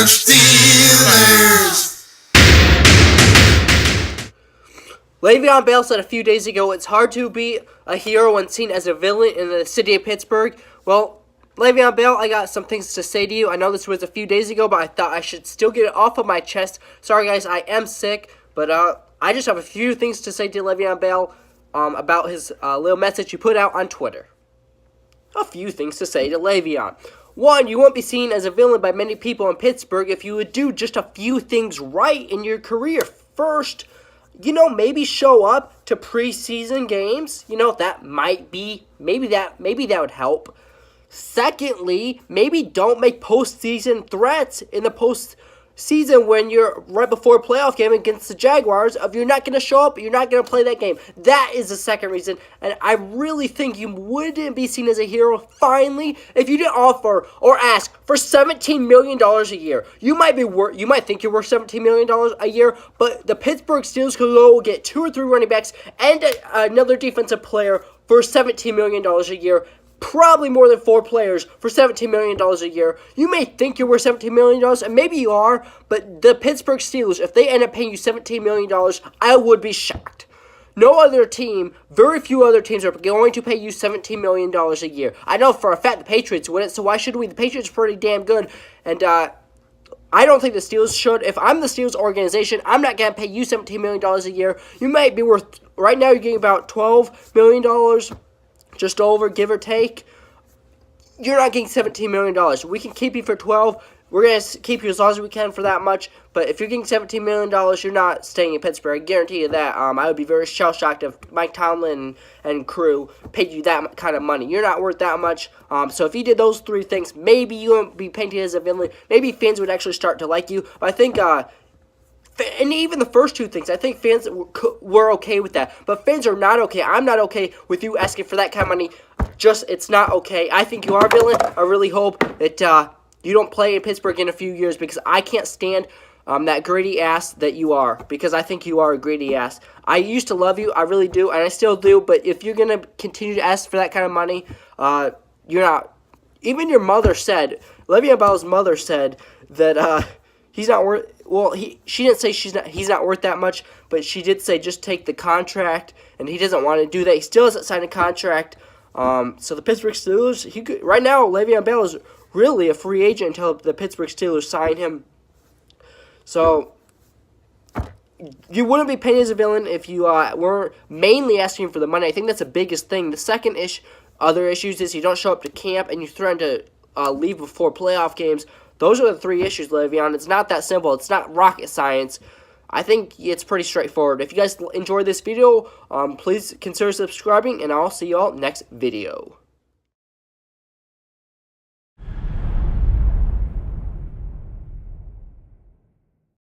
Steelers! Le'Veon Bell said a few days ago, it's hard to be a hero when seen as a villain in the city of Pittsburgh. Well, Le'Veon Bell, I got some things to say to you. I know this was a few days ago, but I thought I should still get it off of my chest. Sorry, guys, I am sick, but I just have a few things to say to Le'Veon Bell about his little message he put out on Twitter. A few things to say to Le'Veon. One, you won't be seen as a villain by many people in Pittsburgh if you would do just a few things right in your career. First, maybe show up to preseason games. That might be, maybe that would help. Secondly, maybe don't make postseason threats in the postseason when you're right before a playoff game against the Jaguars of you're not going to show up, you're not going to play that game. That is the second reason, and I really think you wouldn't be seen as a hero, finally, if you didn't offer or ask for $17 million a year. You might think you're worth $17 million a year, but the Pittsburgh Steelers could go get 2 or 3 running backs and another defensive player for $17 million a year. Probably more than 4 players for $17 million a year. You may think you're worth $17 million, and maybe you are, but the Pittsburgh Steelers, if they end up paying you $17 million, I would be shocked. No other team, very few other teams are going to pay you $17 million a year. I know for a fact the Patriots wouldn't, so why should we? The Patriots are pretty damn good, and I don't think the Steelers should. If I'm the Steelers organization, I'm not going to pay you $17 million a year. You might be worth, right now you're getting about $12 million, just over, give or take. You're not getting $17 million. We can keep you for 12. We're going to keep you as long as we can for that much. But if you're getting $17 million, you're not staying in Pittsburgh. I guarantee you that. I would be very shell-shocked if Mike Tomlin and crew paid you that kind of money. You're not worth that much. So if you did those 3 things, maybe you wouldn't be painted as a villain. Maybe fans would actually start to like you. But I think and even the first 2 things, I think fans were okay with that. But fans are not okay. I'm not okay with you asking for that kind of money. It's not okay. I think you are a villain. I really hope that you don't play in Pittsburgh in a few years because I can't stand that greedy ass that you are. Because I think you are a greedy ass. I used to love you. I really do. And I still do. But if you're going to continue to ask for that kind of money, you're not. Even your mother said, Le'Veon Bell's mother said that he's not worth. Well, she didn't say he's not worth that much, but she did say just take the contract, and he doesn't want to do that. He still hasn't signed a contract. So the Pittsburgh Steelers, right now, Le'Veon Bell is really a free agent until the Pittsburgh Steelers sign him. So you wouldn't be painted as a villain if you weren't mainly asking for the money. I think that's the biggest thing. The second other issues is you don't show up to camp and you threaten to leave before playoff games. Those are the 3 issues, Le'Veon. It's not that simple. It's not rocket science. I think it's pretty straightforward. If you guys enjoyed this video, please consider subscribing, and I'll see y'all next video.